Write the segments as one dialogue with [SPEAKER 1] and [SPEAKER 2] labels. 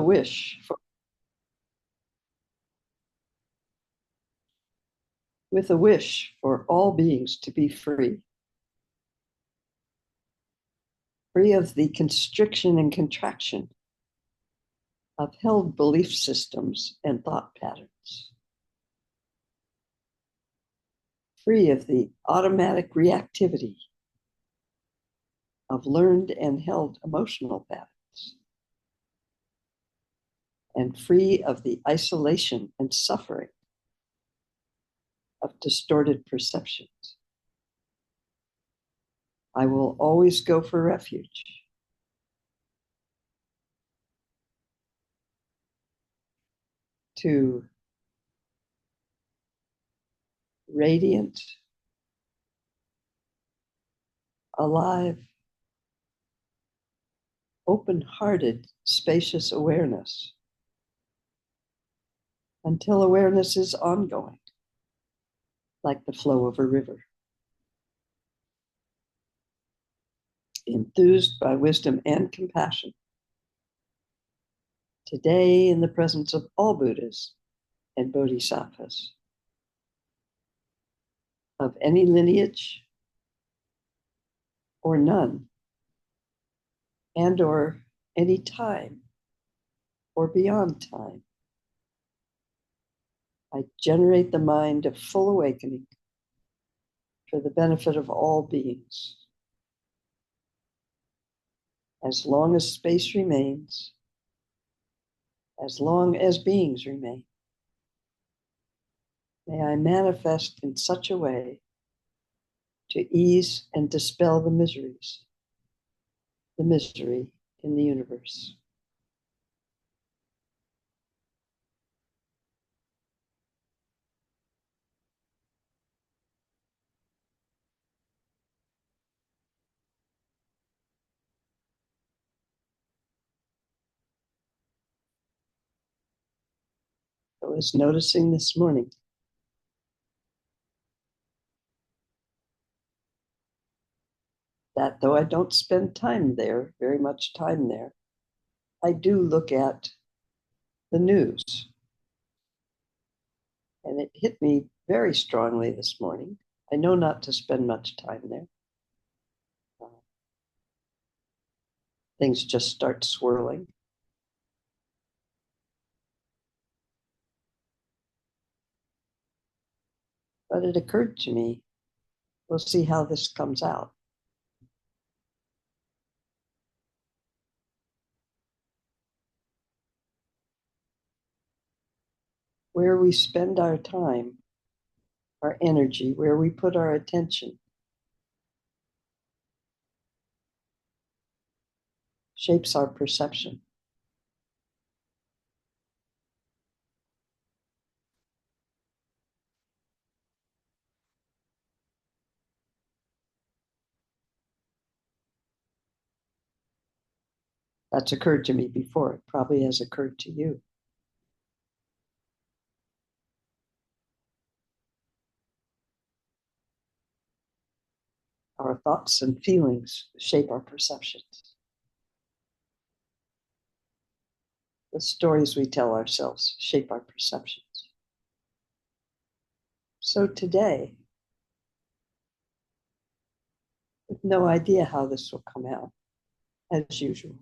[SPEAKER 1] wish for all beings to be free, free of the constriction and contraction of held belief systems and thought patterns, free of the automatic reactivity of learned and held emotional patterns, and free of the isolation and suffering of distorted perceptions. I will always go for refuge. To radiant, alive, open-hearted, spacious awareness until awareness is ongoing, like the flow of a river. Enthused by wisdom and compassion, today in the presence of all Buddhas and Bodhisattvas, of any lineage or none, and or any time or beyond time, I generate the mind of full awakening for the benefit of all beings. As long as space remains, as long as beings remain, may I manifest in such a way to ease and dispel the misery in the universe. I was noticing this morning that though I don't spend very much time there, I do look at the news. And it hit me very strongly this morning. I know not to spend much time there. Things just start swirling. But it occurred to me, we'll see how this comes out. Where we spend our time, our energy, where we put our attention, shapes our perception. That's occurred to me before. It probably has occurred to you. Our thoughts and feelings shape our perceptions. The stories we tell ourselves shape our perceptions. So today, with no idea how this will come out, as usual,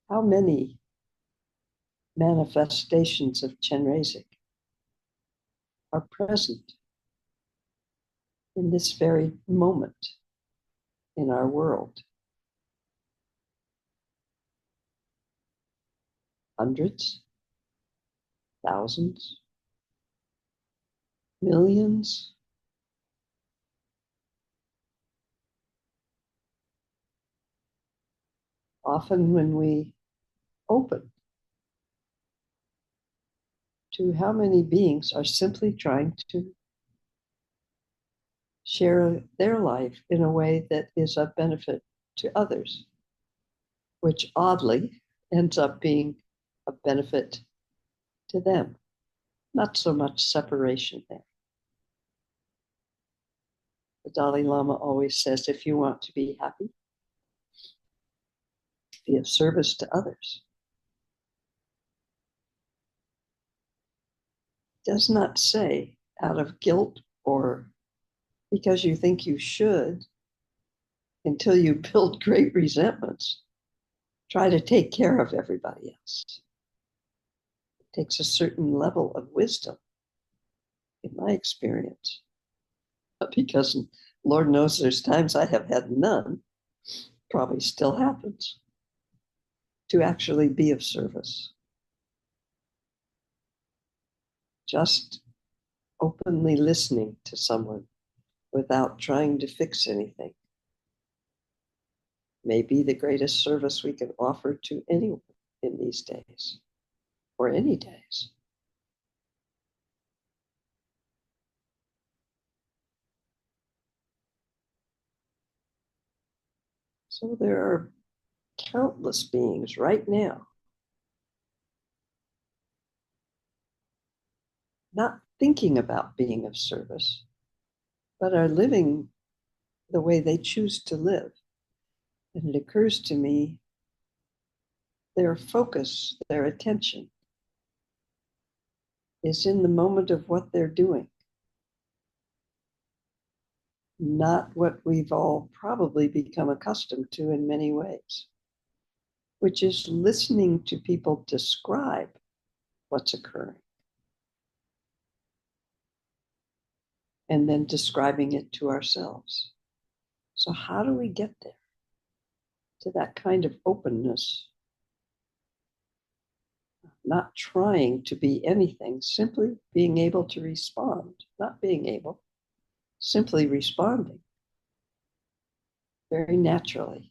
[SPEAKER 1] how many manifestations of Chenrezig are present in this very moment in our world? Hundreds, thousands, millions? Often when we open to how many beings are simply trying to share their life in a way that is of benefit to others, which oddly ends up being of benefit to them. Not so much separation there. The Dalai Lama always says, if you want to be happy, be of service to others. It does not say out of guilt or because you think you should, until you build great resentments, try to take care of everybody else. It takes a certain level of wisdom, in my experience, because Lord knows there's times I have had none, probably still happens, to actually be of service. Just openly listening to someone without trying to fix anything may be the greatest service we can offer to anyone in these days, or any days. So there are countless beings right now not thinking about being of service, but are living the way they choose to live. And it occurs to me, their focus, their attention is in the moment of what they're doing, not what we've all probably become accustomed to in many ways, which is listening to people describe what's occurring and then describing it to ourselves. So how do we get there, to that kind of openness, not trying to be anything, simply being able to respond, not being able, simply responding very naturally?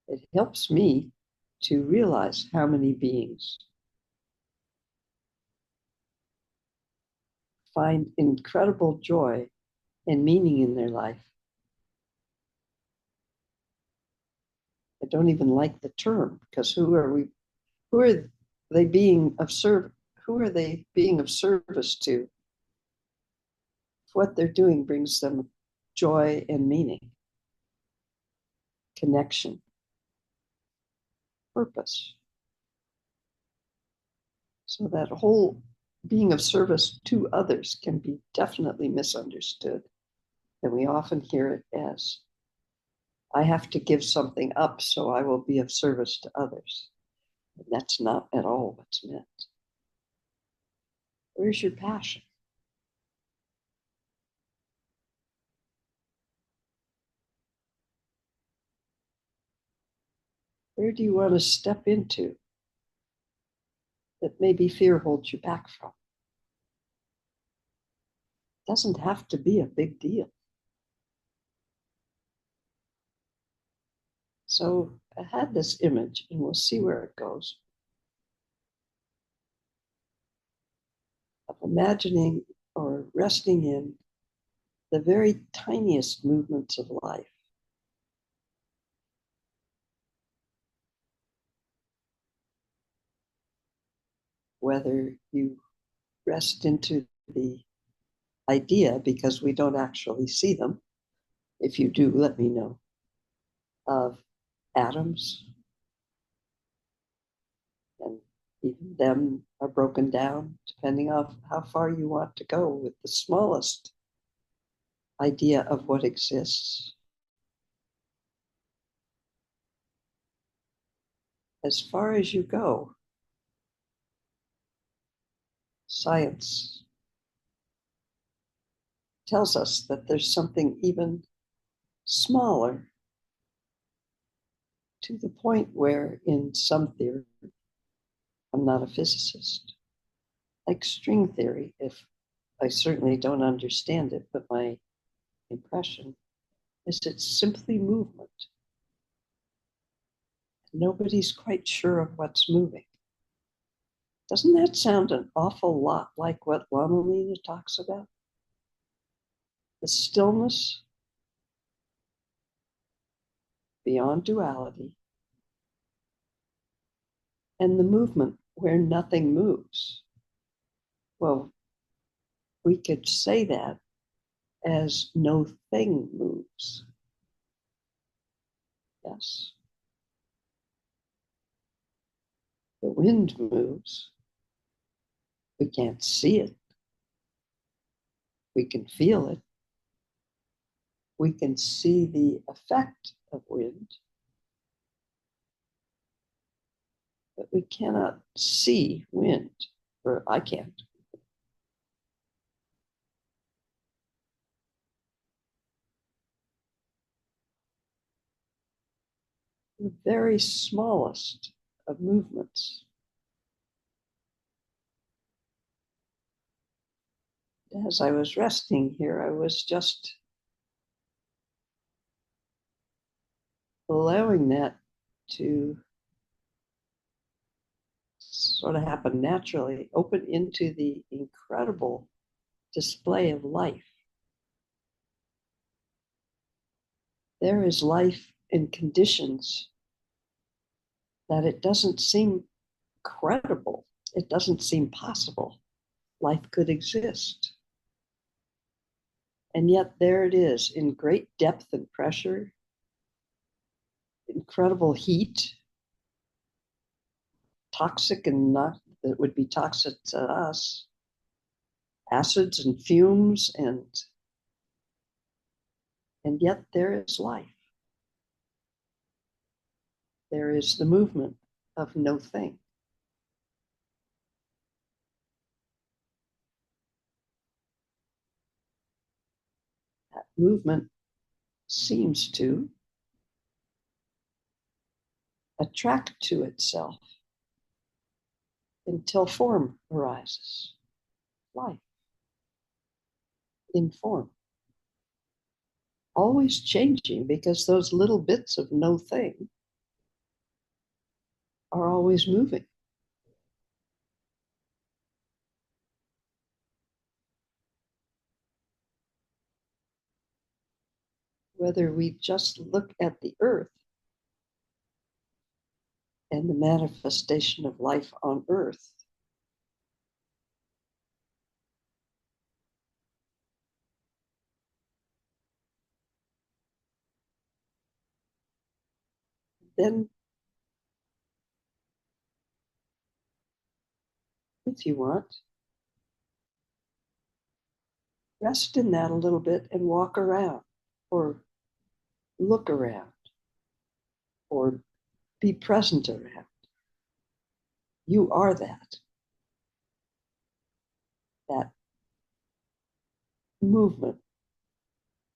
[SPEAKER 1] It helps me to realize how many beings find incredible joy and meaning in their life. I don't even like the term, because who are they being of service? Who are they being of service to? If what they're doing brings them joy and meaning, connection, purpose. So that whole being of service to others can be definitely misunderstood. And we often hear it as, I have to give something up so I will be of service to others. And that's not at all what's meant. Where's your passion? Where do you want to step into that maybe fear holds you back from? It doesn't have to be a big deal. So I had this image, and we'll see where it goes, of imagining or resting in the very tiniest movements of life. Whether you rest into the idea, because we don't actually see them. If you do, let me know. Of atoms, and even them are broken down depending on how far you want to go with the smallest idea of what exists. As far as you go, science tells us that there's something even smaller, to the point where in some theory, I'm not a physicist, like string theory, if I certainly don't understand it, but my impression is it's simply movement. Nobody's quite sure of what's moving. Doesn't that sound an awful lot like what Lama Lena talks about? The stillness beyond duality and the movement where nothing moves. Well, we could say that as no thing moves. Yes, the wind moves. We can't see it. We can feel it. We can see the effect of wind, but we cannot see wind, or I can't. The very smallest of movements. As I was resting here, I was just allowing that to sort of happen naturally, open into the incredible display of life. There is life in conditions that it doesn't seem credible. It doesn't seem possible life could exist. And yet there it is in great depth and pressure, incredible heat, toxic and not that would be toxic to us, acids and fumes, and yet there is life. There is the movement of no thing. That movement seems to attract to itself until form arises. Life in form. Always changing because those little bits of no thing are always moving. Whether we just look at the earth and the manifestation of life on earth, then if you want, rest in that a little bit and walk around or look around or be present around. You are that movement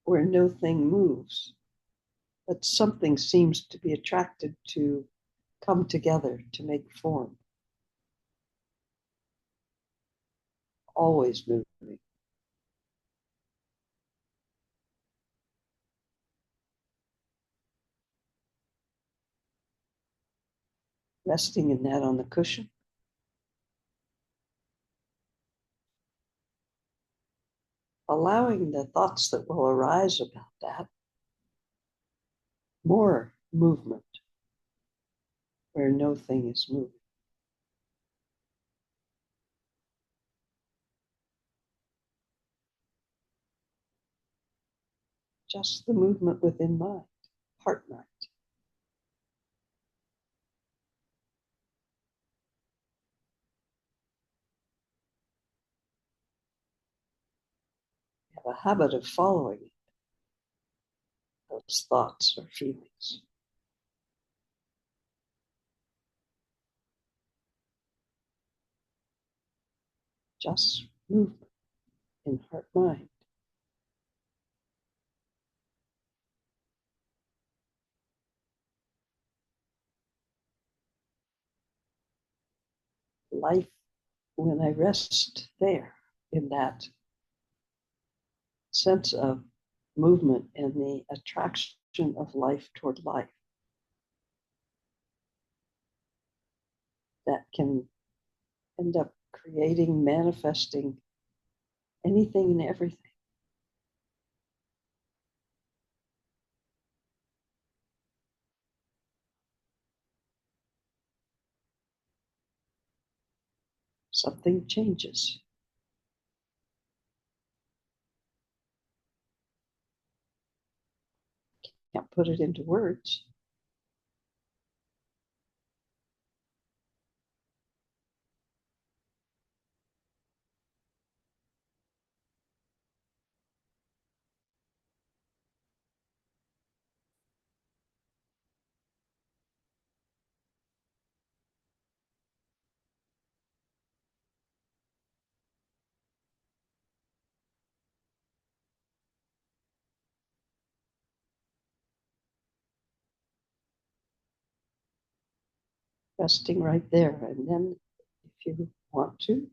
[SPEAKER 1] where no thing moves, but something seems to be attracted to come together to make form. Always moving. Resting in that on the cushion. Allowing the thoughts that will arise about that. More movement where no thing is moving. Just the movement within mind, heart mind. We have a habit of following those thoughts or feelings. Just movement in heart mind. Life, when I rest there in that sense of movement and the attraction of life toward life, that can end up creating, manifesting anything and everything. Something changes. Can't put it into words. Resting right there. And then, if you want to,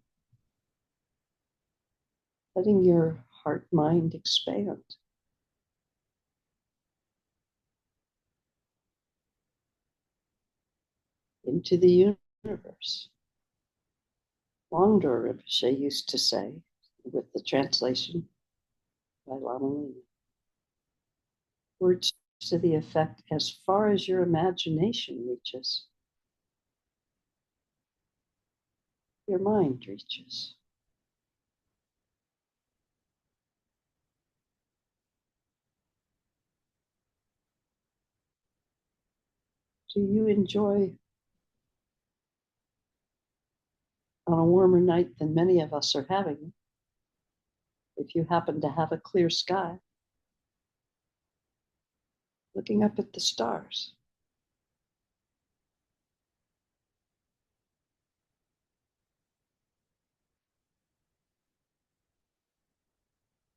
[SPEAKER 1] letting your heart mind expand into the universe. Longer, Rinpoche used to say, with the translation by Lama Lena. Words to the effect, as far as your imagination reaches, your mind reaches. Do you enjoy, on a warmer night than many of us are having, if you happen to have a clear sky, looking up at the stars?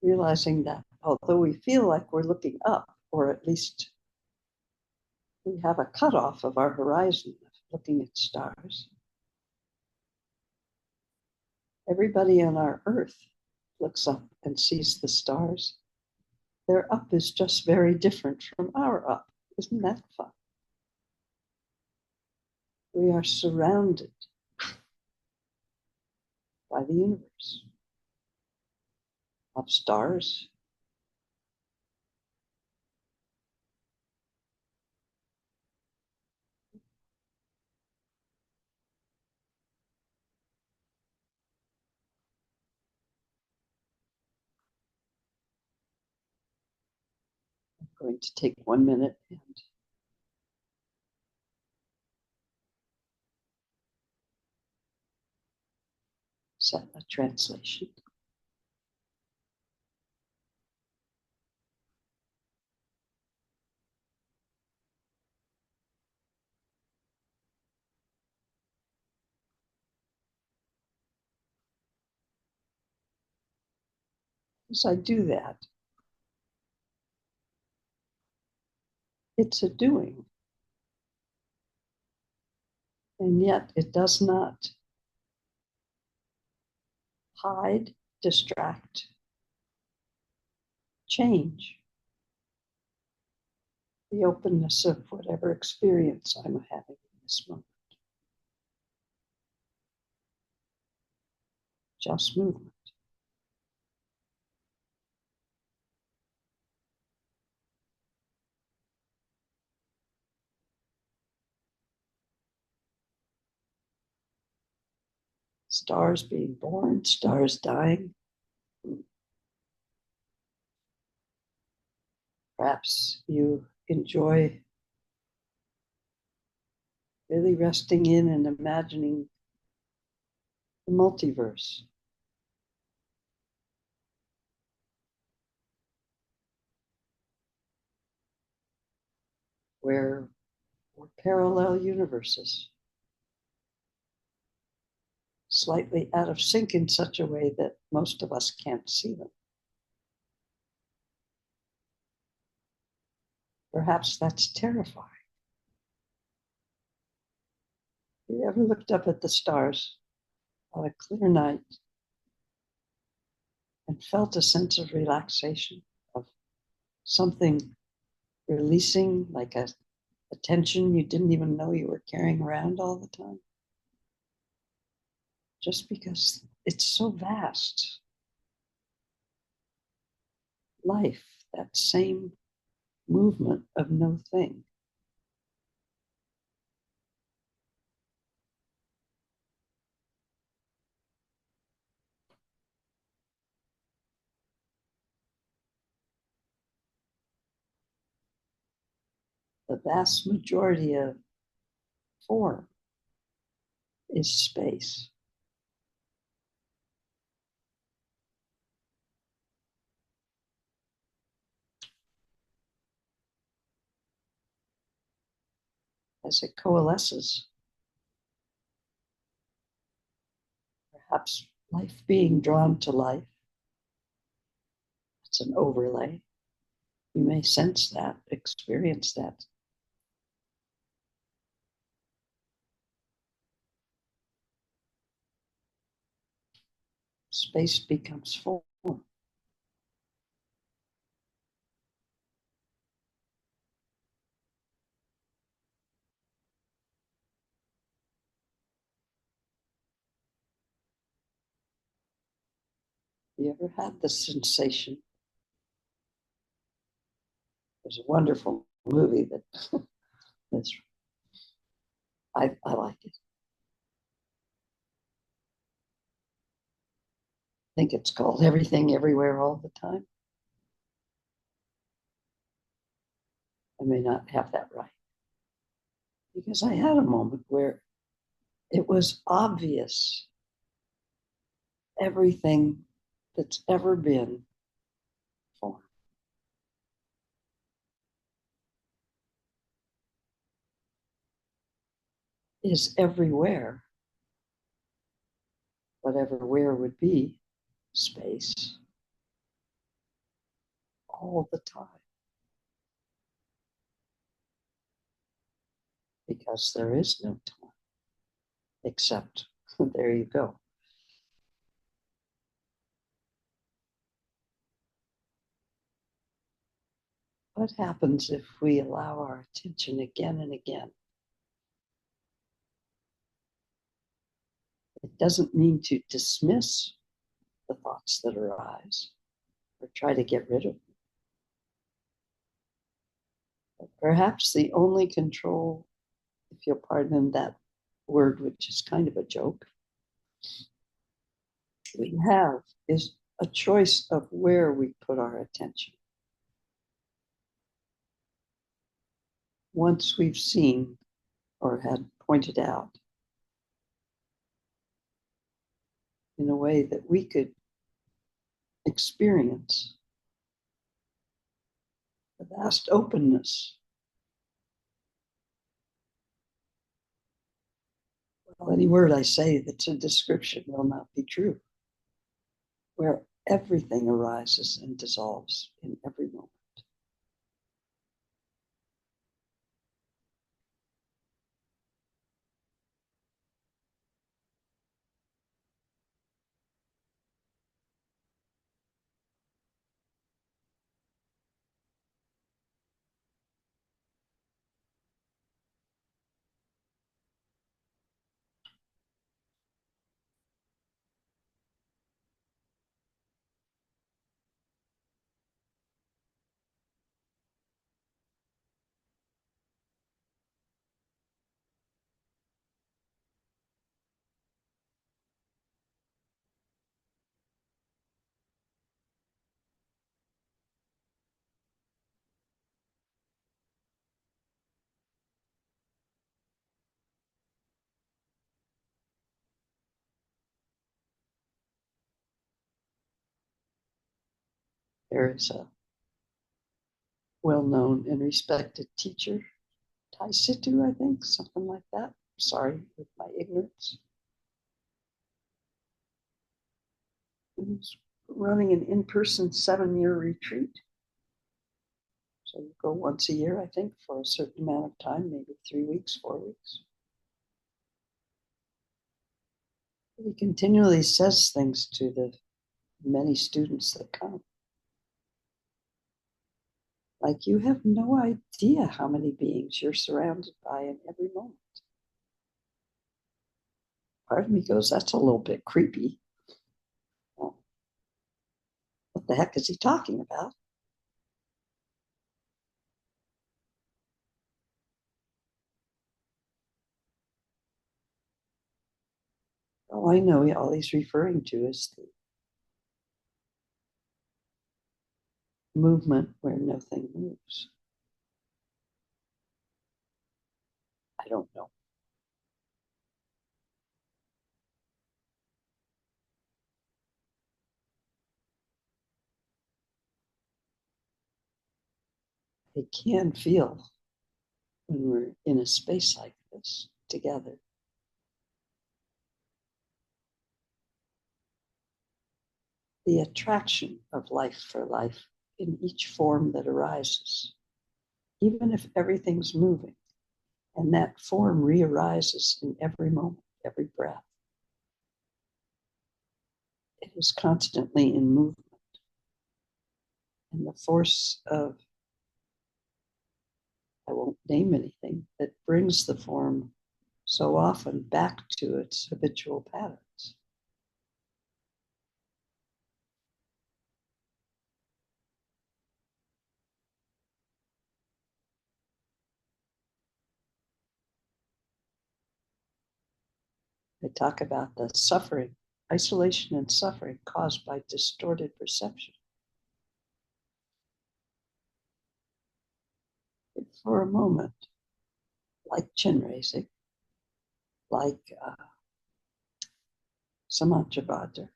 [SPEAKER 1] Realizing that although we feel like we're looking up, or at least we have a cutoff of our horizon of looking at stars, everybody on our earth looks up and sees the stars. Their up is just very different from our up. Isn't that fun? We are surrounded by the universe of stars. I'm going to take 1 minute and set a translation. As I do that, it's a doing, and yet it does not hide, distract, change the openness of whatever experience I'm having in this moment. Just movement. Stars being born, stars dying. Perhaps you enjoy really resting in and imagining the multiverse, where we're parallel universes, slightly out of sync in such a way that most of us can't see them. Perhaps that's terrifying. You ever looked up at the stars on a clear night and felt a sense of relaxation, of something releasing, like a tension you didn't even know you were carrying around all the time? Just because it's so vast. Life, that same movement of no thing. the vast majority of form is space. As it coalesces, perhaps life being drawn to life. It's an overlay. You may sense that, experience that. Space becomes form. You ever had the sensation? There's a wonderful movie that that's, I like it. I think it's called Everything Everywhere All the Time. I may not have that right. Because I had a moment where it was obvious everything that's ever been form is everywhere, whatever where would be, space, all the time. Because there is no time, except there you go. What happens if we allow our attention again and again? It doesn't mean to dismiss the thoughts that arise or try to get rid of them. But perhaps the only control, if you'll pardon that word, which is kind of a joke, we have is a choice of where we put our attention. Once we've seen or had pointed out in a way that we could experience the vast openness. Well, any word I say that's a description will not be true, where everything arises and dissolves in every moment. There is a well-known and respected teacher, Tai Situ, I think, something like that. Sorry with my ignorance. He's running an in-person 7-year retreat. So you go once a year, I think, for a certain amount of time, maybe 3 weeks, 4 weeks. He continually says things to the many students that come. Like, you have no idea how many beings you're surrounded by in every moment. Part of me goes, that's a little bit creepy. Well, what the heck is he talking about? All I know, all he's referring to is the movement where nothing moves. I don't know. It can feel when we're in a space like this together. The attraction of life for life in each form that arises, even if everything's moving, and that form re-arises in every moment, every breath. It is constantly in movement. And the force of, I won't name anything, that brings the form so often back to its habitual patterns. They talk about the suffering, isolation and suffering caused by distorted perception. If for a moment, like Chenrezig, like Samantabhadra,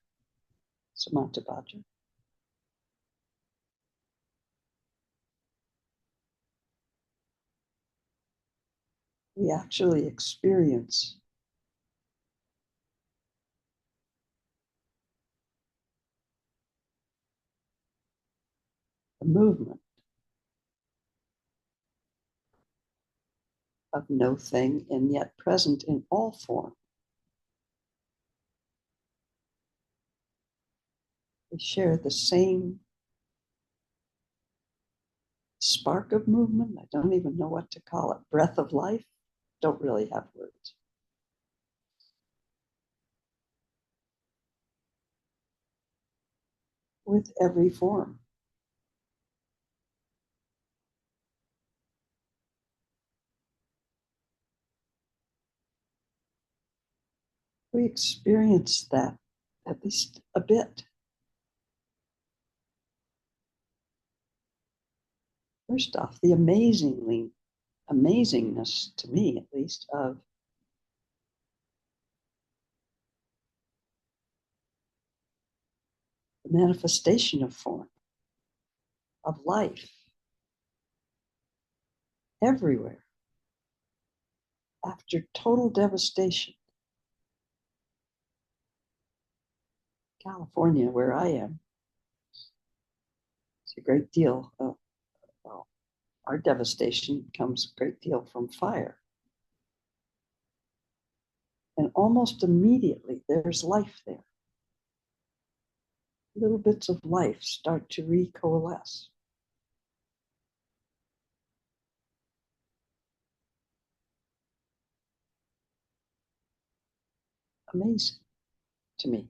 [SPEAKER 1] we actually experience the movement of no thing and yet present in all form. We share the same spark of movement. I don't even know what to call it. Breath of life. Don't really have words. With every form. We experience that at least a bit. First off, the amazingness to me at least of the manifestation of form, of life everywhere. After total devastation, California, where I am, it's a great deal of, well, our devastation comes a great deal from fire. And almost immediately there's life there. Little bits of life start to recoalesce. Amazing to me.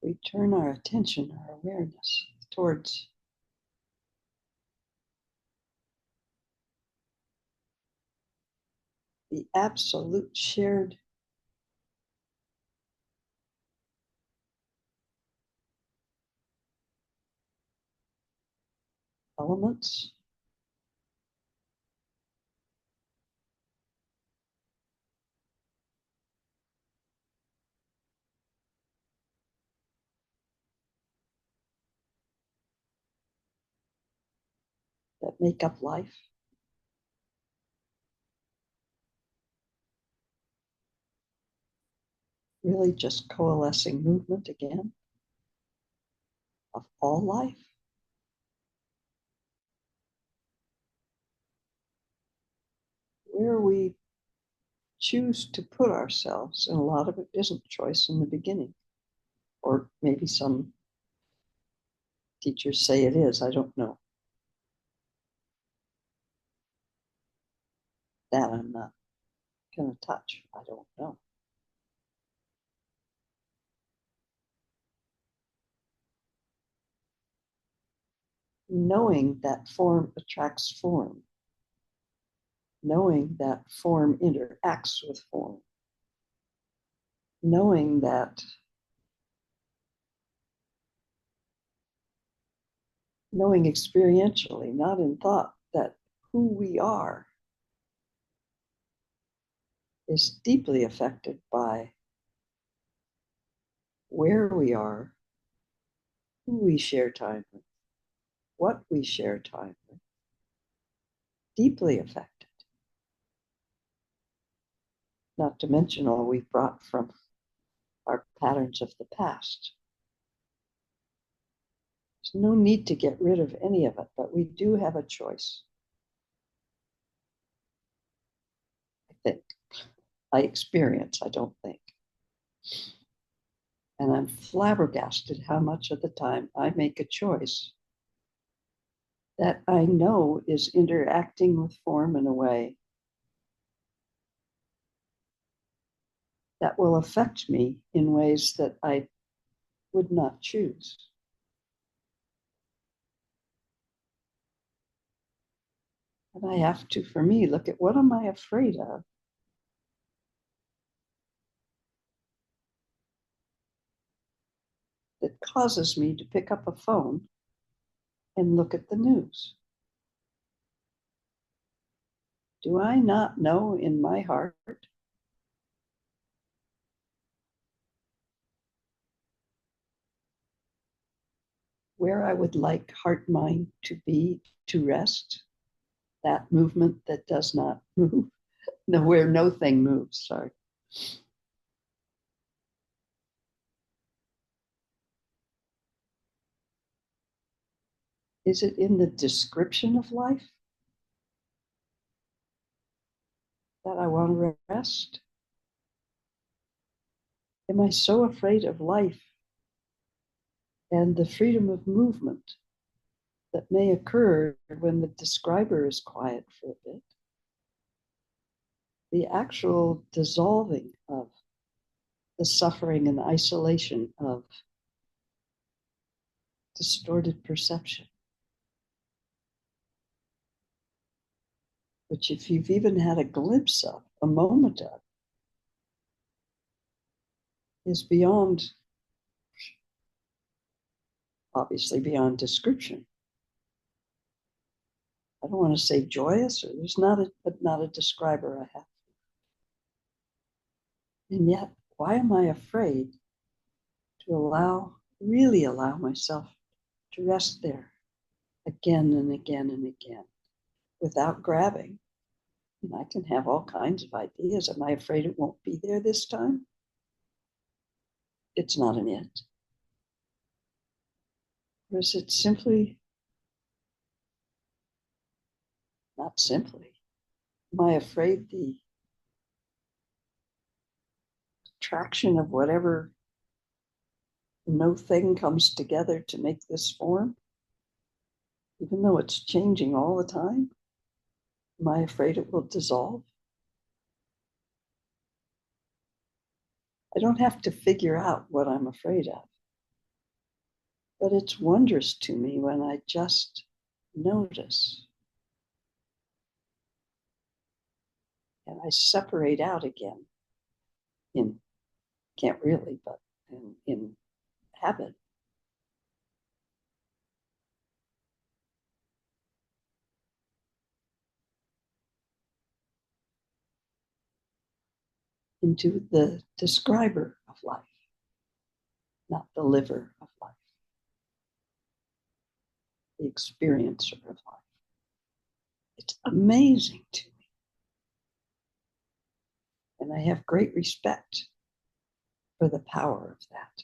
[SPEAKER 1] We turn our attention, our awareness towards the absolute shared elements, that make up life. Really just coalescing movement again of all life. Where we choose to put ourselves, and a lot of it isn't choice in the beginning, or maybe some teachers say it is, I don't know. That I'm not going to touch, I don't know. Knowing that form attracts form, knowing that form interacts with form, knowing that, knowing experientially, not in thought, that who we are is deeply affected by where we are, who we share time with, what we share time with, deeply affected. Not to mention all we've brought from our patterns of the past. There's no need to get rid of any of it, but we do have a choice. I think. I experience, I don't think. And I'm flabbergasted how much of the time I make a choice that I know is interacting with form in a way that will affect me in ways that I would not choose. And I have to, for me, look at what am I afraid of? That causes me to pick up a phone and look at the news. Do I not know in my heart where I would like heart mind to be to rest? That movement that does not move. No, where no thing moves, sorry. Is it in the description of life that I want to rest? Am I so afraid of life and the freedom of movement that may occur when the describer is quiet for a bit? The actual dissolving of the suffering and isolation of distorted perception, which if you've even had a glimpse of, a moment of, is beyond, obviously beyond description. I don't want to say joyous, or there's not a describer I have. And yet, why am I afraid to really allow myself to rest there again and again and again without grabbing? And I can have all kinds of ideas. Am I afraid it won't be there this time? It's not an it. Or is it simply, not simply, am I afraid the attraction of whatever no thing comes together to make this form, even though it's changing all the time? Am I afraid it will dissolve? I don't have to figure out what I'm afraid of. But it's wondrous to me when I just notice and I separate out again in, can't really, but in habit. Into the describer of life, not the liver of life, the experiencer of life. It's amazing to me. And I have great respect for the power of that.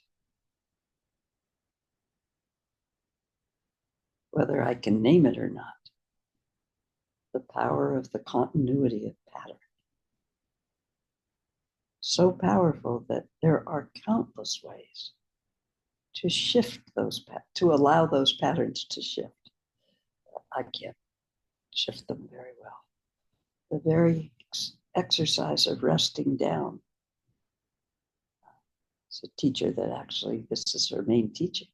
[SPEAKER 1] Whether I can name it or not, the power of the continuity of pattern. So powerful that there are countless ways to shift those, to allow those patterns to shift. I can't shift them very well. The very exercise of resting down. It's a teacher that actually, this is her main teaching,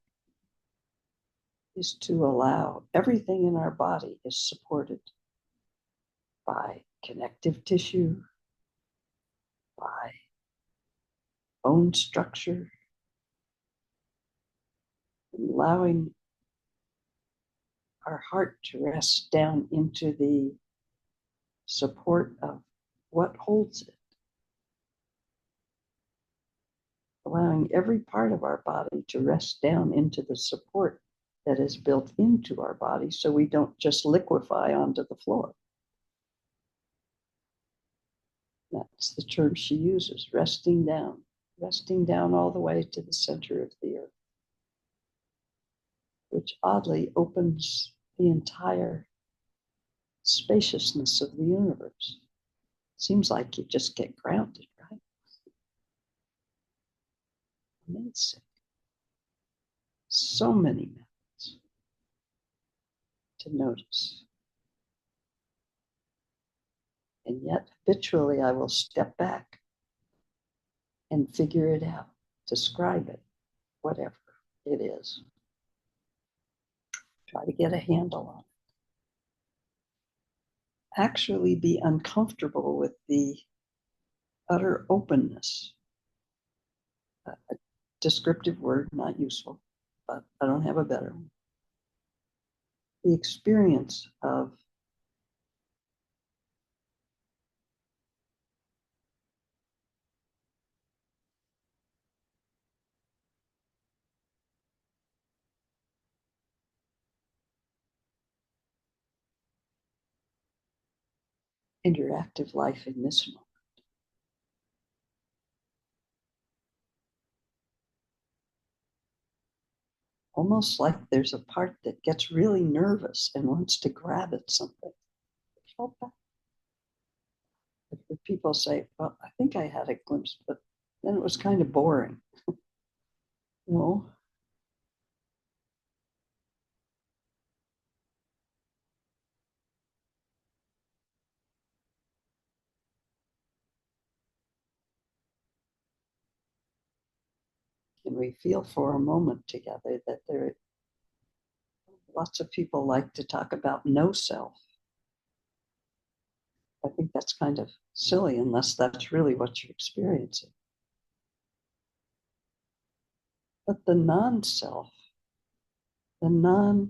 [SPEAKER 1] is to allow everything in our body is supported by connective tissue, by bone structure, allowing our heart to rest down into the support of what holds it, allowing every part of our body to rest down into the support that is built into our body so we don't just liquefy onto the floor. That's the term she uses, resting down all the way to the center of the earth, which oddly opens the entire spaciousness of the universe. Seems like you just get grounded, right? Amazing. So many methods to notice. And yet, habitually, I will step back and figure it out, describe it, whatever it is. Try to get a handle on it. Actually be uncomfortable with the utter openness. A descriptive word, not useful, but I don't have a better one. The experience of interactive life in this moment. Almost like there's a part that gets really nervous and wants to grab at something. People say, well, I think I had a glimpse, but then it was kind of boring. No. Can we feel for a moment together that there lots of people like to talk about no self? I think that's kind of silly unless that's really what you're experiencing. But the non-self, the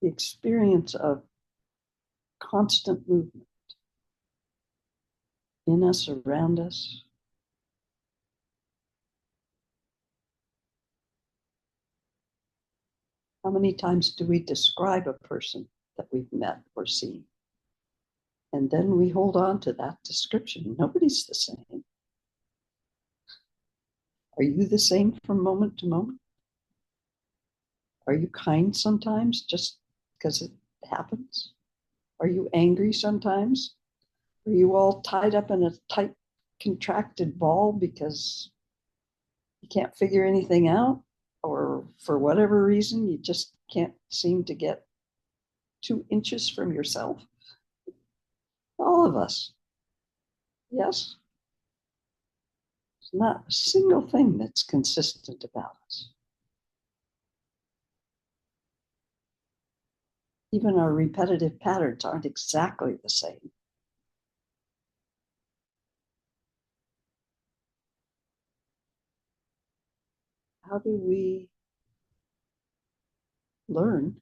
[SPEAKER 1] experience of constant movement in us, around us, how many times do we describe a person that we've met or seen? And then we hold on to that description. Nobody's the same. Are you the same from moment to moment? Are you kind sometimes just because it happens? Are you angry sometimes? Are you all tied up in a tight, contracted ball because you can't figure anything out? Or for whatever reason, you just can't seem to get 2 inches from yourself? All of us. Yes? There's not a single thing that's consistent about us. Even our repetitive patterns aren't exactly the same. How do we learn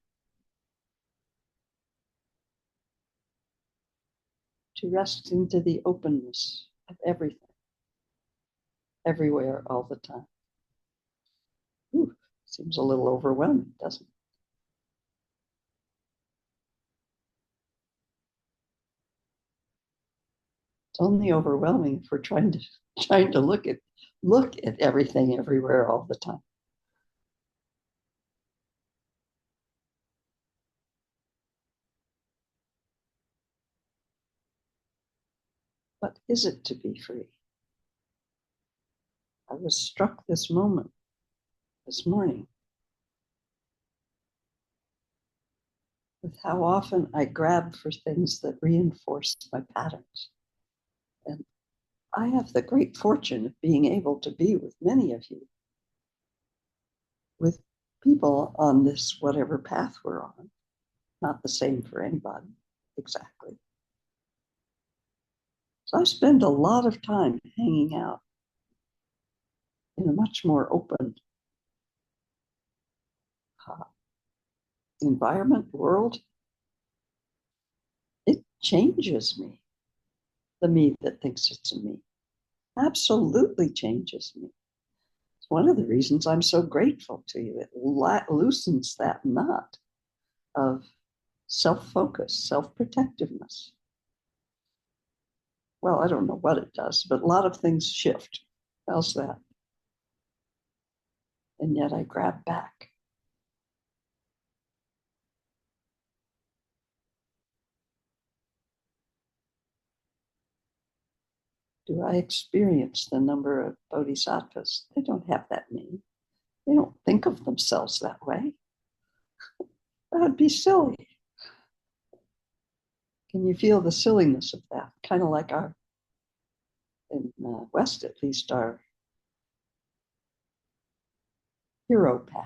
[SPEAKER 1] to rest into the openness of everything, everywhere, all the time? Ooh, seems a little overwhelming, doesn't it? It's only overwhelming if we're trying to look at everything everywhere all the time. What is it to be free? I was struck this morning with how often I grab for things that reinforce my patterns. And I have the great fortune of being able to be with many of you, with people on this whatever path we're on. Not the same for anybody. exactly. So I spend a lot of time hanging out in a much more open uh, environment, world. It changes me, the me that thinks it's a me. Absolutely changes me. It's one of the reasons I'm so grateful to you. It loosens that knot of self-focus, self-protectiveness. Well, I don't know what it does, but a lot of things shift. How's that? And yet I grab back. Do I experience the number of bodhisattvas? They don't have that many. They don't think of themselves that way. That would be silly. Can you feel the silliness of that? Kind of like our, in the West at least, our hero path.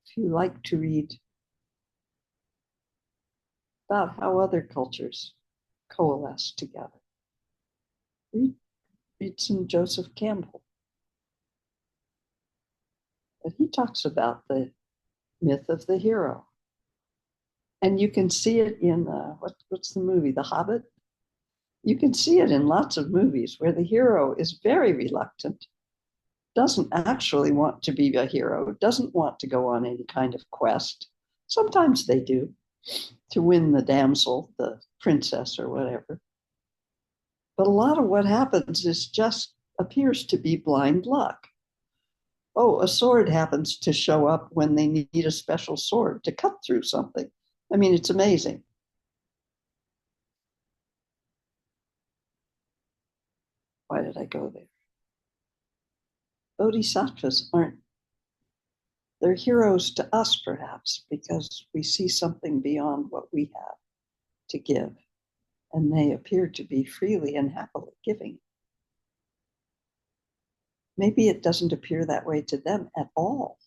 [SPEAKER 1] If you like to read about how other cultures coalesce together, read some Joseph Campbell. But he talks about the myth of the hero. And you can see it in, what's the movie, The Hobbit? You can see it in lots of movies where the hero is very reluctant, doesn't actually want to be a hero, doesn't want to go on any kind of quest. Sometimes they do to win the damsel, the princess, or whatever. But a lot of what happens is just appears to be blind luck. Oh, a sword happens to show up when they need a special sword to cut through something. I mean, it's amazing. Why did I go there? Bodhisattvas aren't, they're heroes to us, perhaps, because we see something beyond what we have to give, and they appear to be freely and happily giving. Maybe it doesn't appear that way to them at all.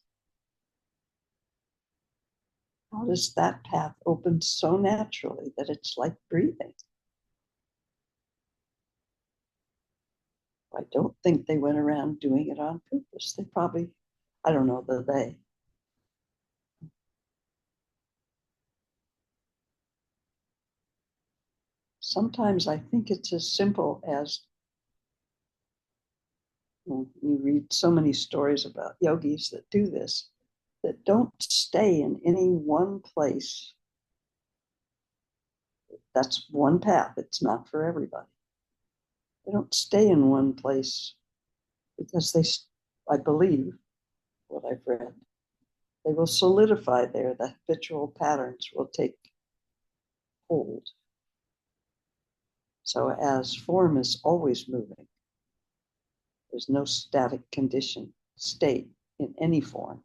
[SPEAKER 1] How does that path open so naturally that it's like breathing? I don't think they went around doing it on purpose. They probably, I don't know, they. Sometimes I think it's as simple as, well, you read so many stories about yogis that do this, that don't stay in any one place. That's one path. It's not for everybody. They don't stay in one place because they, I believe, what I've read, they will solidify there. The habitual patterns will take hold. So as form is always moving, there's no static condition, state in any form.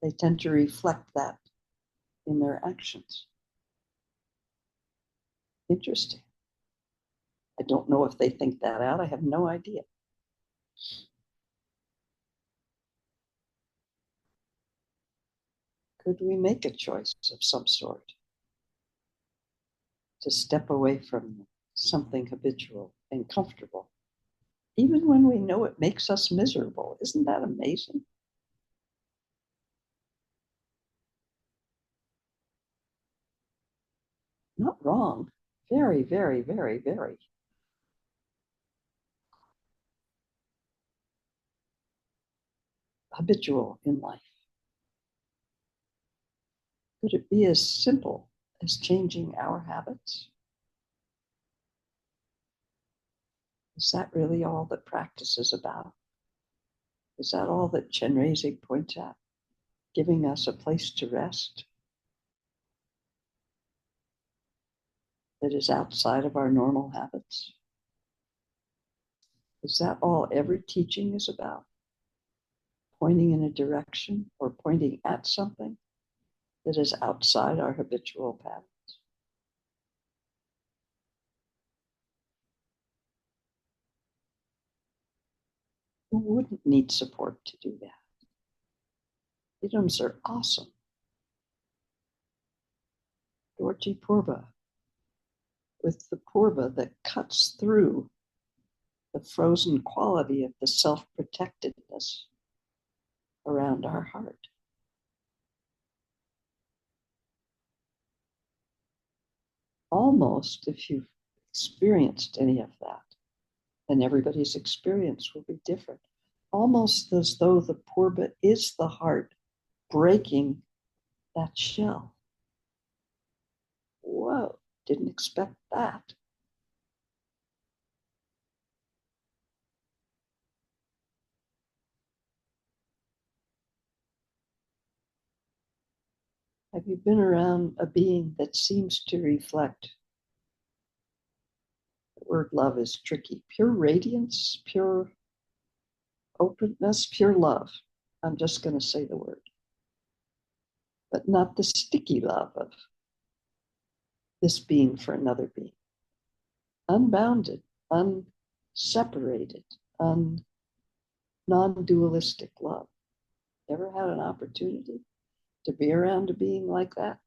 [SPEAKER 1] They tend to reflect that in their actions. Interesting. I don't know if they think that out. I have no idea. Could we make a choice of some sort to step away from something habitual and comfortable, even when we know it makes us miserable? Isn't that amazing? Not wrong. Very, very, very, very habitual in life. Could it be as simple as changing our habits? Is that really all that practice is about? Is that all that Chenrezig points at? Giving us a place to rest that is outside of our normal habits? Is that all every teaching is about? Pointing in a direction or pointing at something that is outside our habitual patterns? Who wouldn't need support to do that? Idioms are awesome. Dorji Purba, with the Purba that cuts through the frozen quality of the self-protectedness around our heart. Almost, if you've experienced any of that, and everybody's experience will be different, almost as though the Purba is the heart breaking that shell. Whoa, didn't expect that. Have you been around a being that seems to reflect? The word love is tricky. Pure radiance, pure openness, pure love. I'm just going to say the word. But not the sticky love of this being for another being. Unbounded, unseparated, non-dualistic love. Ever had an opportunity to be around a being like that?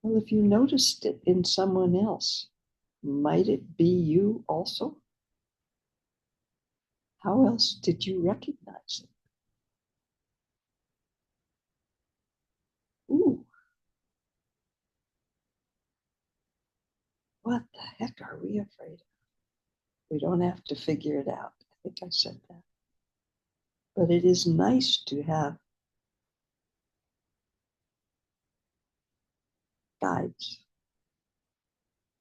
[SPEAKER 1] Well, if you noticed it in someone else, might it be you also? How else did you recognize it? Ooh, what the heck are we afraid of? We don't have to figure it out. I think I said that. But it is nice to have guides,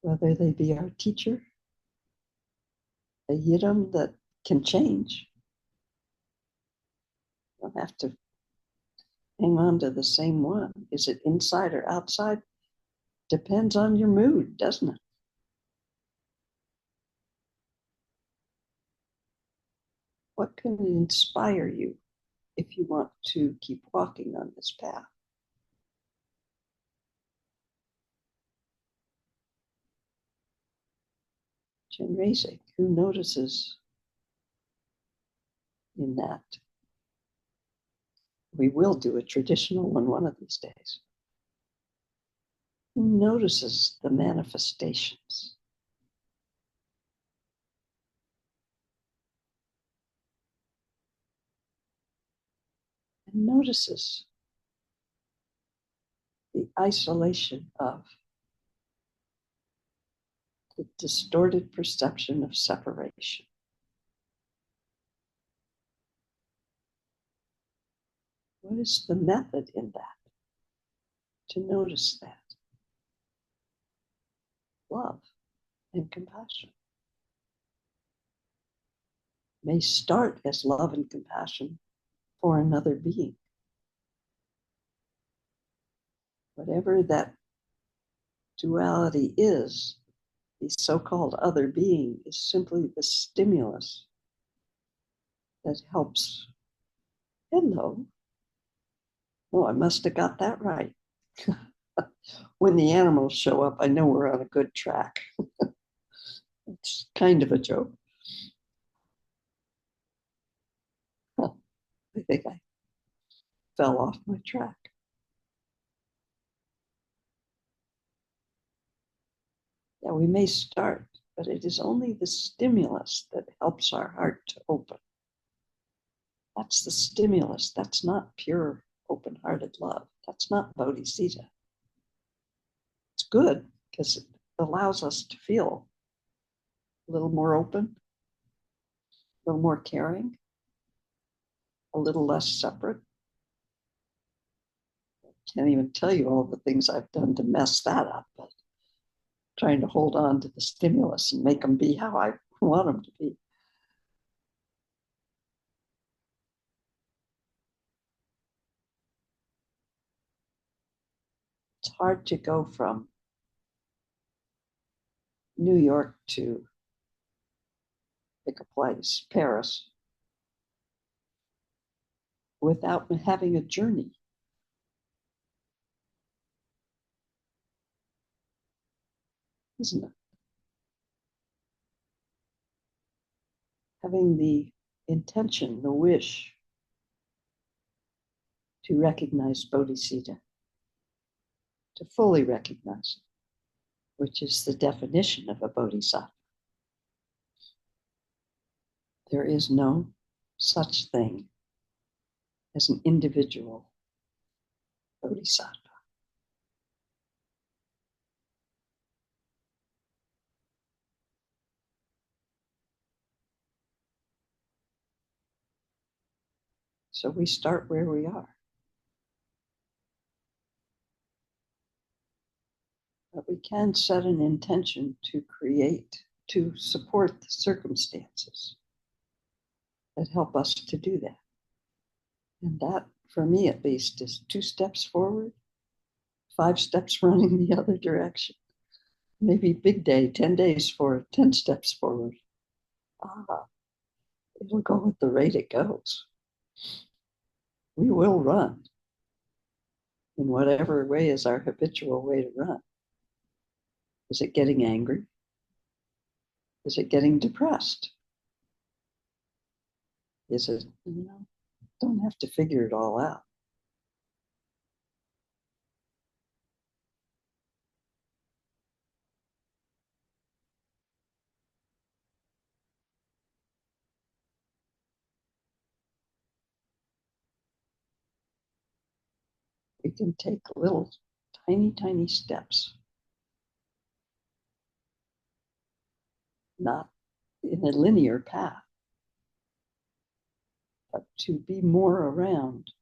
[SPEAKER 1] whether they be our teacher, a yidam that can change. You don't have to hang on to the same one. Is it inside or outside? Depends on your mood, doesn't it? What can inspire you if you want to keep walking on this path? Chenrezig, who notices in that? We will do a traditional one of these days. Who notices the manifestations? And notices the isolation of the distorted perception of separation. What is the method in that? To notice that. Love and compassion may start as love and compassion for another being. Whatever that duality is, the so-called other being is simply the stimulus that helps. Hello. Oh, I must have got that right. When the animals show up, I know we're on a good track. It's kind of a joke. Huh, I think I fell off my track. Yeah, we may start, but it is only the stimulus that helps our heart to open. That's the stimulus. That's not pure open-hearted love. That's not bodhicitta. It's good because it allows us to feel a little more open, a little more caring, a little less separate. Can't even tell you all the things I've done to mess that up, but trying to hold on to the stimulus and make them be how I want them to be. It's hard to go from New York to pick a place, Paris, without having a journey. Isn't it? Having the intention, the wish to recognize Bodhicitta, to fully recognize it, which is the definition of a bodhisattva. There is no such thing as an individual bodhisattva. So we start where we are. But we can set an intention to create, to support the circumstances that help us to do that. And that, for me at least, is 2 steps forward, 5 steps running the other direction. Maybe big day, 10 days forward, 10 steps forward. It'll go at the rate it goes. We will run in whatever way is our habitual way to run. Is it getting angry? Is it getting depressed? Is it, don't have to figure it all out. We can take little tiny steps, not in a linear path, but to be more around.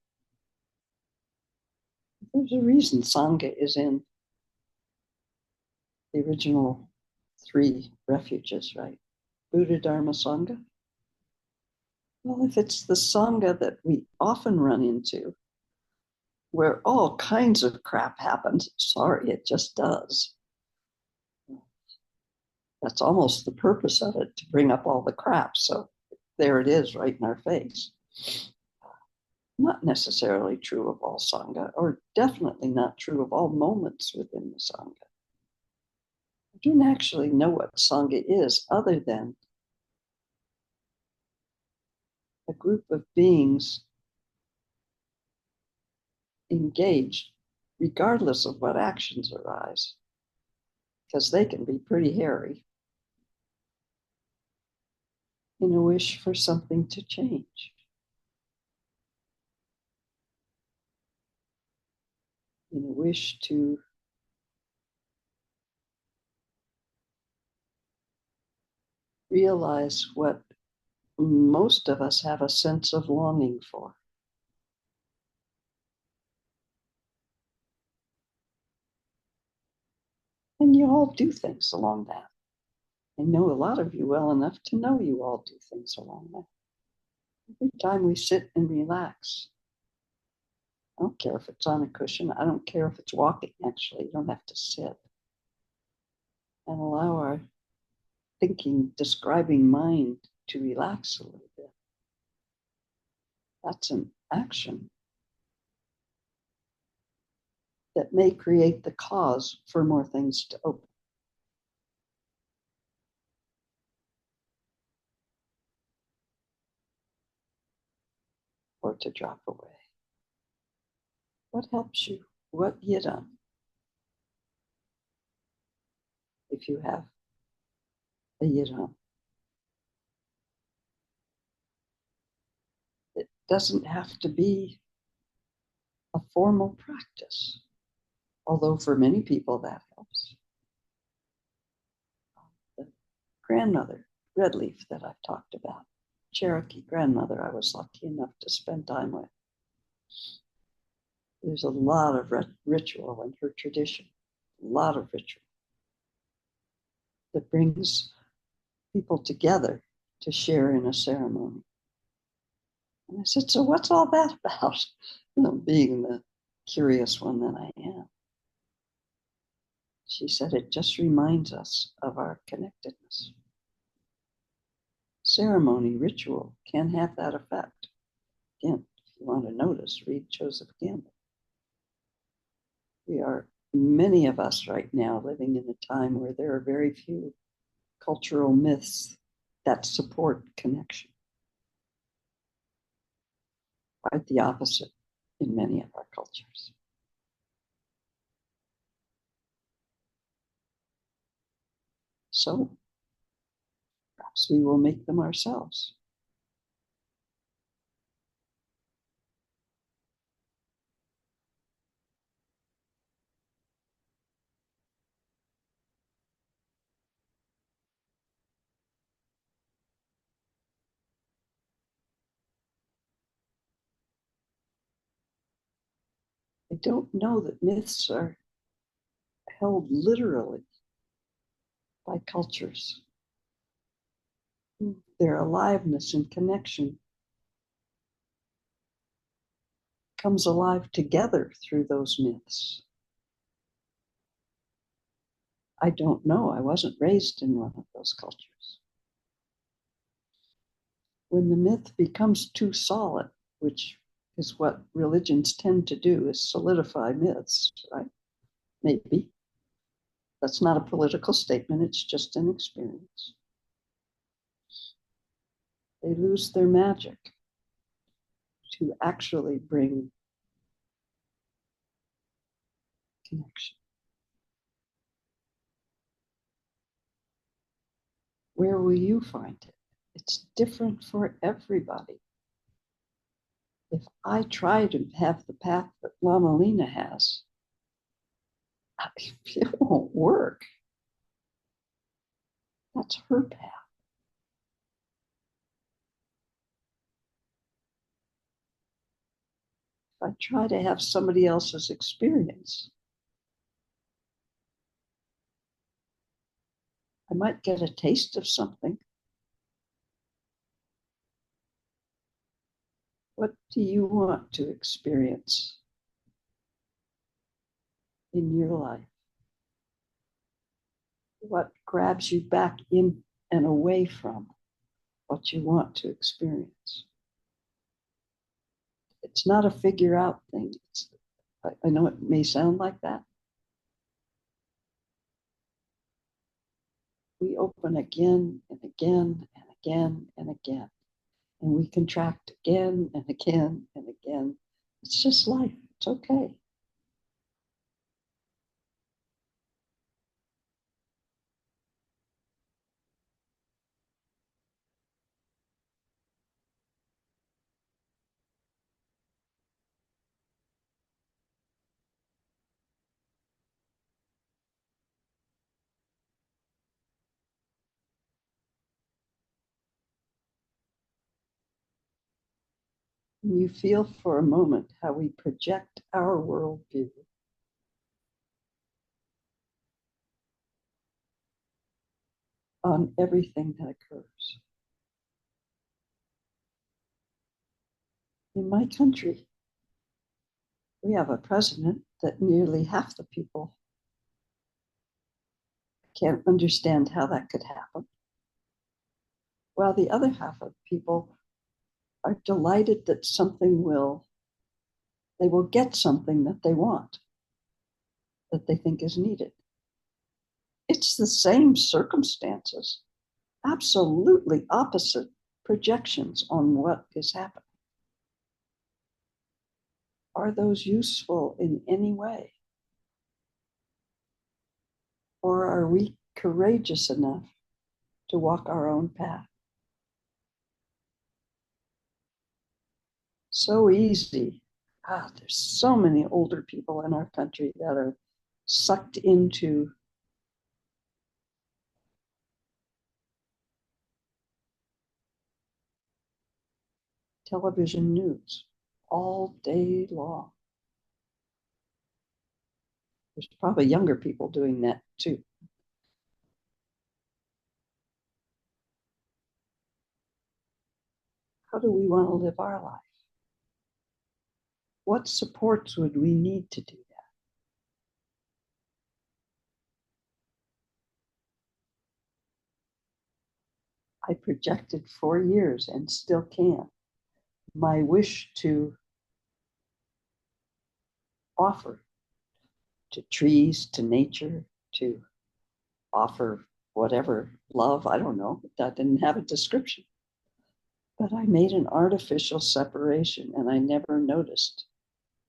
[SPEAKER 1] There's a reason Sangha is in the original 3 refuges, right? Buddha, Dharma, Sangha. Well, if it's the Sangha that we often run into, where all kinds of crap happens, sorry, it just does. That's almost the purpose of it, to bring up all the crap. So there it is right in our face. Not necessarily true of all Sangha, or definitely not true of all moments within the Sangha. I don't actually know what Sangha is other than a group of beings engaged, regardless of what actions arise, because they can be pretty hairy, in a wish for something to change. In a wish to realize what most of us have a sense of longing for. And you all do things along that. I know a lot of you well enough to know you all do things along that. Every time we sit and relax, I don't care if it's on a cushion, I don't care if it's walking, actually, you don't have to sit. And allow our thinking, describing mind to relax a little bit. That's an action that may create the cause for more things to open. Or to drop away. What helps you? What yidam? If you have a yidam. It doesn't have to be a formal practice, although for many people that helps. The grandmother, Redleaf, that I've talked about, Cherokee grandmother I was lucky enough to spend time with. There's a lot of ritual in her tradition, a lot of ritual that brings people together to share in a ceremony. And I said, so what's all that about? Being the curious one that I am. She said, it just reminds us of our connectedness. Ceremony, ritual can have that effect. Again, if you want to notice, read Joseph Campbell. We are, many of us right now, living in a time where there are very few cultural myths that support connection. quite the opposite in many of our cultures. So perhaps we will make them ourselves. I don't know that myths are held literally by cultures. Their aliveness and connection comes alive together through those myths. I don't know. I wasn't raised in one of those cultures. When the myth becomes too solid, which is what religions tend to do, is solidify myths, right? Maybe. That's not a political statement, it's just an experience. They lose their magic to actually bring connection. Where will you find it? It's different for everybody. If I try to have the path that Lama Lena has, it won't work. That's her path. If I try to have somebody else's experience, I might get a taste of something. What do you want to experience in your life? What grabs you back in and away from what you want to experience? It's not a figure out thing. I know it may sound like that. We open again and again and again and again, and we contract again and again and again. It's just life. It's okay. And you feel for a moment how we project our worldview on everything that occurs. In my country, we have a president that nearly half the people can't understand how that could happen, while the other half of people are delighted that they will get something that they want, that they think is needed. It's the same circumstances, absolutely opposite projections on what is happening. Are those useful in any way? Or are we courageous enough to walk our own path? So easy. There's so many older people in our country that are sucked into television news all day long. There's probably younger people doing that too. How do we want to live our life? What supports would we need to do that? I projected 4 years and still can. My wish to offer to trees, to nature, to offer whatever love, I don't know, that didn't have a description. But I made an artificial separation and I never noticed.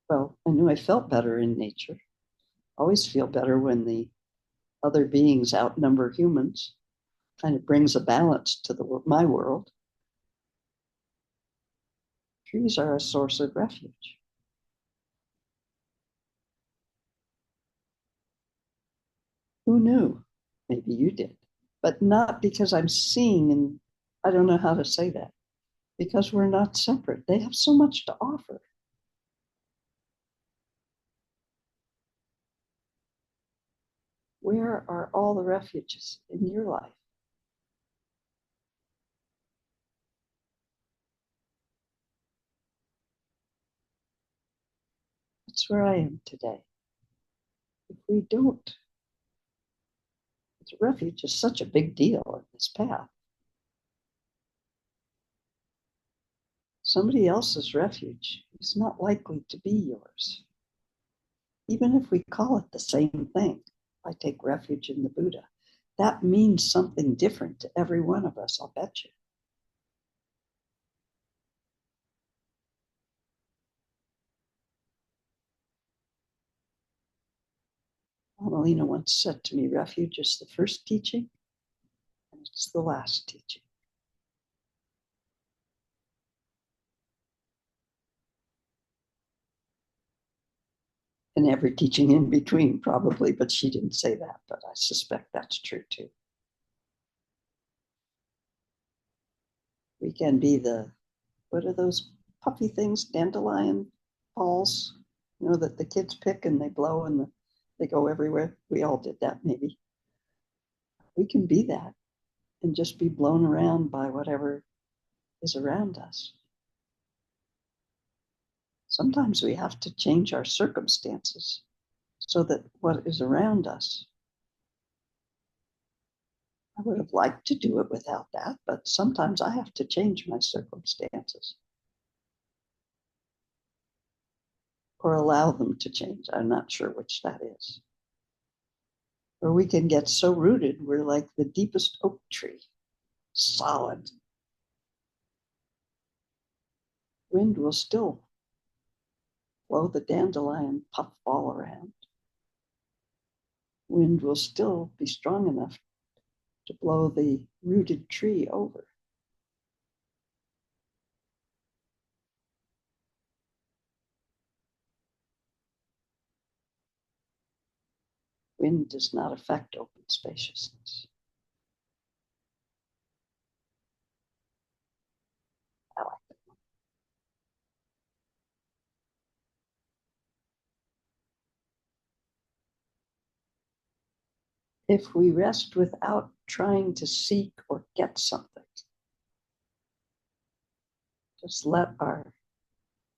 [SPEAKER 1] Well, I knew I felt better in nature. Always feel better when the other beings outnumber humans. Kind of brings a balance to my world. Trees are a source of refuge. Who knew? Maybe you did, but not because I'm seeing, and I don't know how to say that, because we're not separate. They have so much to offer. Where are all the refuges in your life? That's where I am today. If we don't, refuge is such a big deal in this path. Somebody else's refuge is not likely to be yours. Even if we call it the same thing, I take refuge in the Buddha, that means something different to every one of us, I'll bet you. Lama Lena once said to me, refuge is the first teaching and it's the last teaching. And every teaching in between, probably, but she didn't say that, but I suspect that's true too. We can be what are those puffy things, dandelion balls, that the kids pick and they blow and they go everywhere. We all did that, maybe. We can be that and just be blown around by whatever is around us. Sometimes we have to change our circumstances so that what is around us, I would have liked to do it without that, but sometimes I have to change my circumstances or allow them to change. I'm not sure which that is. Or we can get so rooted, we're like the deepest oak tree, solid. Wind will still blow the dandelion puff all around. Wind will still be strong enough to blow the rooted tree over. Wind does not affect open spaciousness. I like that. If we rest without trying to seek or get something, just let our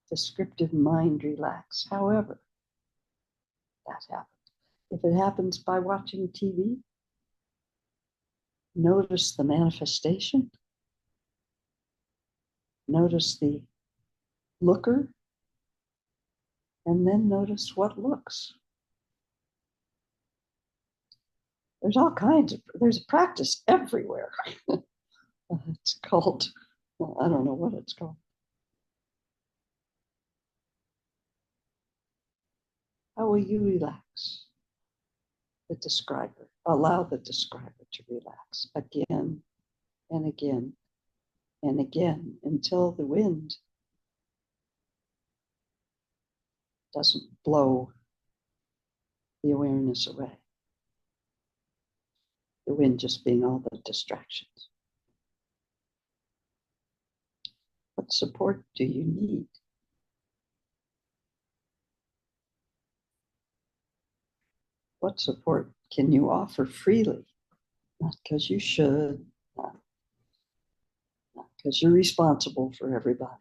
[SPEAKER 1] descriptive mind relax, however that happens. If it happens by watching TV, notice the manifestation, notice the looker, and then notice what looks. There's all kinds of, there's practice everywhere. It's called, well, I don't know what it's called. How will you relax? The describer. Allow the describer to relax again and again and again until the wind doesn't blow the awareness away. The wind just being all the distractions. What support do you need? What support can you offer freely? Not because you should, not because you're responsible for everybody.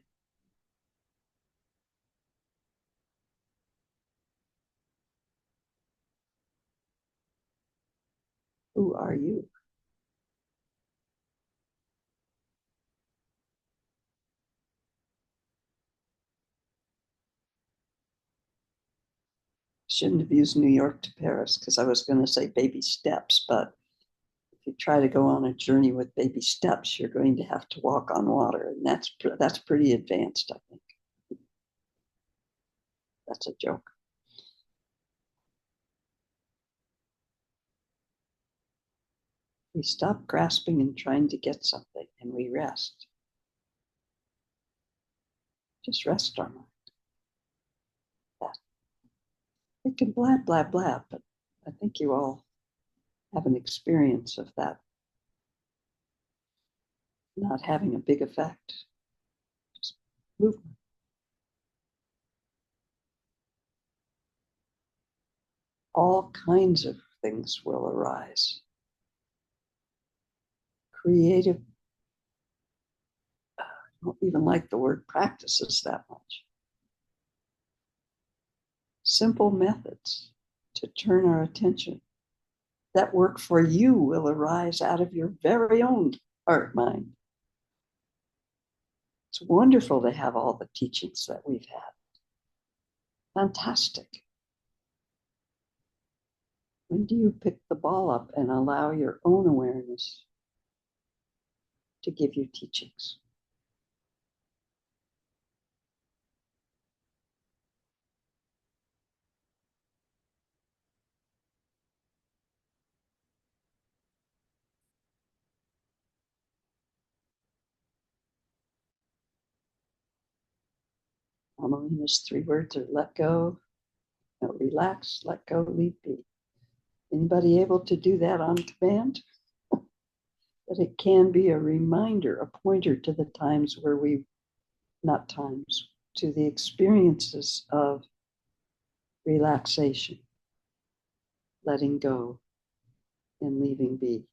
[SPEAKER 1] Who are you? Shouldn't have used New York to Paris because I was going to say baby steps, but If you try to go on a journey with baby steps, you're going to have to walk on water. And that's pretty advanced, I think. That's a joke. We stop grasping and trying to get something, and we rest. Just rest our mind. That. It can blab, blab, blab, but I think you all have an experience of that not having a big effect. Just movement. All kinds of things will arise. Creative, I don't even like the word practices that much. Simple methods to turn our attention that work for you will arise out of your very own heart mind. It's wonderful to have all the teachings that we've had. Fantastic. When do you pick the ball up and allow your own awareness to give you teachings? Lama Lena's 3 words are let go, relax, let go, leave be. Anybody able to do that on command? But it can be a reminder, a pointer to the times where not times, to the experiences of relaxation, letting go, and leaving be.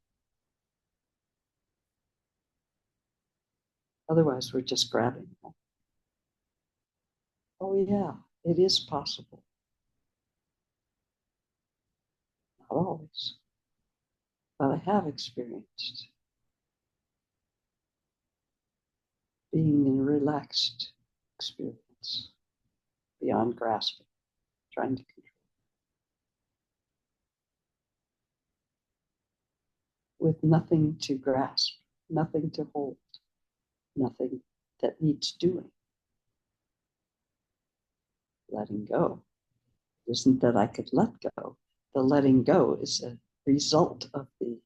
[SPEAKER 1] Otherwise, we're just grabbing. Oh, yeah, it is possible. Not always, but I have experienced being in a relaxed experience beyond grasping, trying to control, with nothing to grasp, nothing to hold, nothing that needs doing. Letting go. It isn't that I could let go. The letting go is a result of the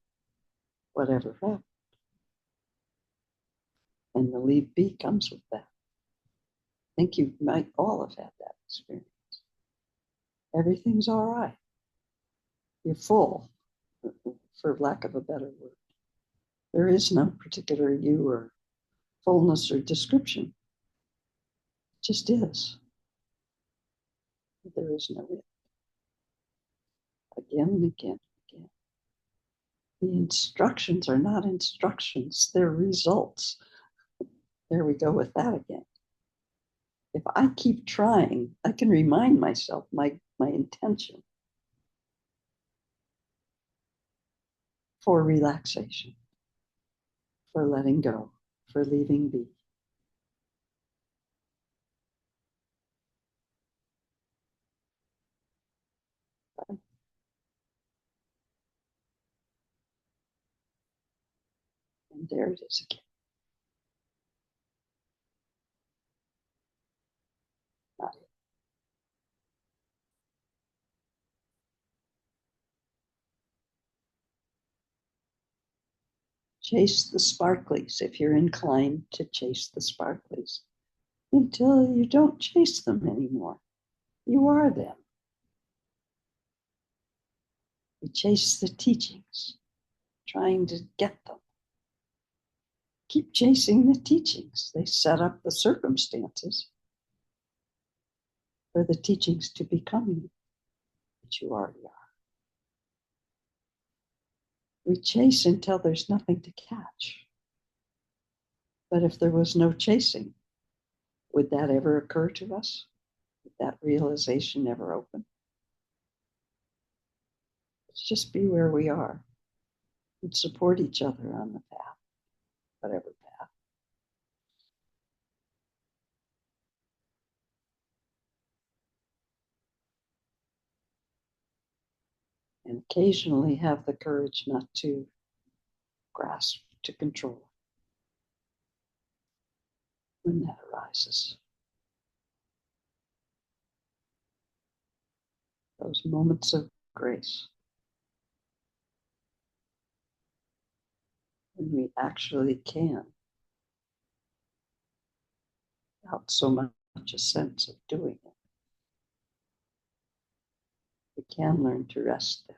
[SPEAKER 1] whatever happened. And the leave be comes with that. I think you might all have had that experience. Everything's all right. You're full, for lack of a better word. There is no particular you or fullness or description. It just is. There is no it. Again and again and again. The instructions are not instructions, they're results. There we go with that again. If I keep trying, I can remind myself my intention for relaxation, for letting go, for leaving be. And there it is again. Not it. Chase the sparklies if you're inclined to chase the sparklies until you don't chase them anymore. You are them. We chase the teachings, trying to get them. Keep chasing the teachings. They set up the circumstances for the teachings to become you, which you already are. We chase until there's nothing to catch. But if there was no chasing, would that ever occur to us? Would that realization ever open? Let's just be where we are and support each other on the path, whatever path. And occasionally have the courage not to grasp to control when that arises. Those moments of grace when we actually can, without so much a sense of doing it, we can learn to rest there.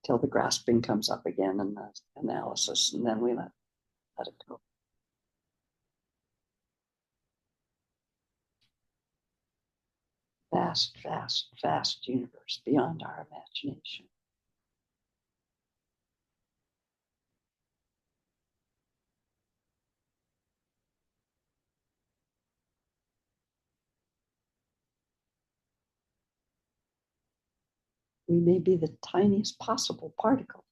[SPEAKER 1] Till the grasping comes up again and the analysis, and then we let it go. Vast, vast, vast universe beyond our imagination. We may be the tiniest possible particle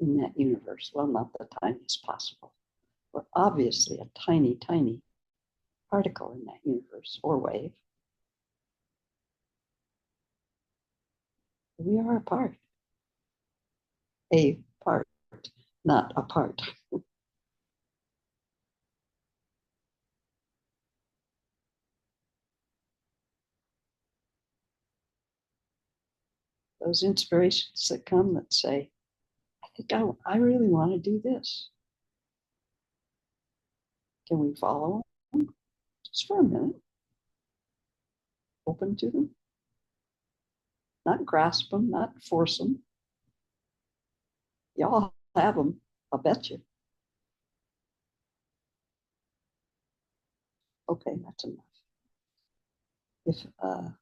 [SPEAKER 1] in that universe. Well, not the tiniest possible. We're obviously a tiny, tiny particle in that universe or wave. We are a part. A part, not a part. Those inspirations that come that say, I think I really want to do this. Can we follow them? Just for a minute. Open to them. Not grasp them, not force them. Y'all have them, I'll bet you. Okay, that's enough. If a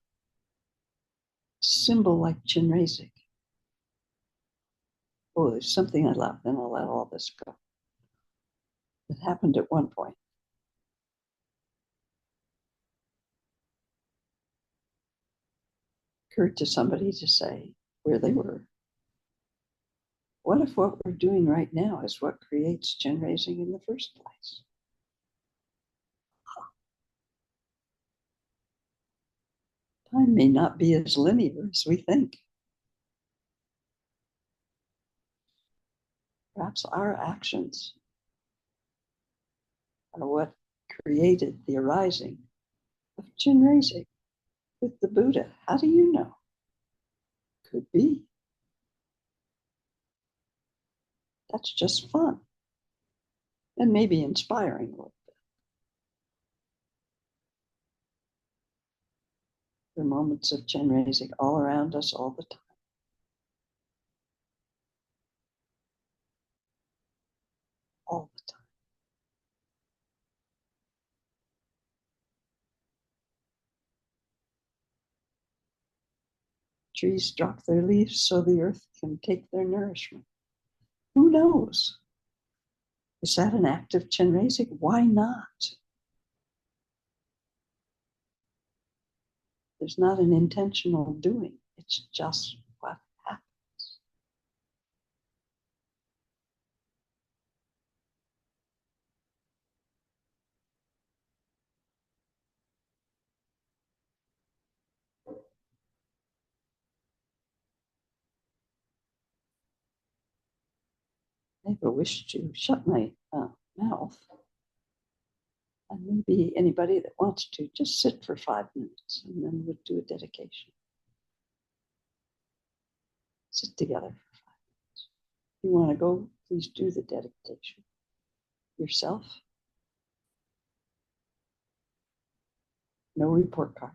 [SPEAKER 1] symbol like Chenrezig, oh, there's something I love, then I'll let all this go. It happened at one point. Occurred to somebody to say where they were. What if what we're doing right now is what creates Chenrezig in the first place? Time may not be as linear as we think. Perhaps our actions are what created the arising of Chenrezig with the Buddha. How do you know? Could be. That's just fun and maybe inspiring a little bit. There are moments of Chenrezig all around us all the time. All the time. Trees drop their leaves so the earth can take their nourishment. Who knows? Is that an act of Chenrezig? Why not? There's not an intentional doing. It's just what happens. I never wish to shut my mouth. And maybe anybody that wants to just sit for 5 minutes and then we'll do a dedication. Sit together for 5 minutes. If you want to go, please do the dedication yourself. No report card.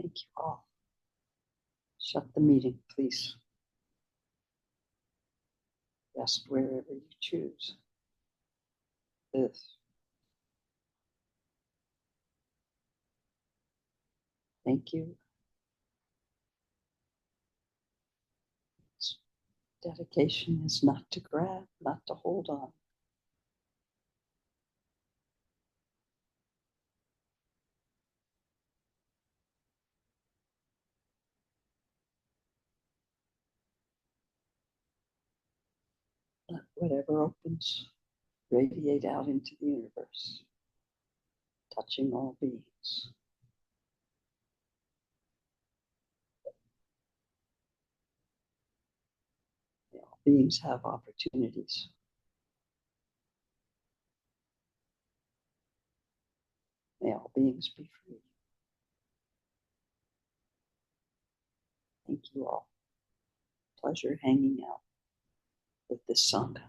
[SPEAKER 1] Thank you all. Shut the meeting, please. Rest wherever you choose. This. Thank you. Dedication is not to grab, not to hold on. Let whatever opens radiate out into the universe, touching all beings. May all beings have opportunities. May all beings be free. Thank you all. Pleasure hanging out with this Sangha.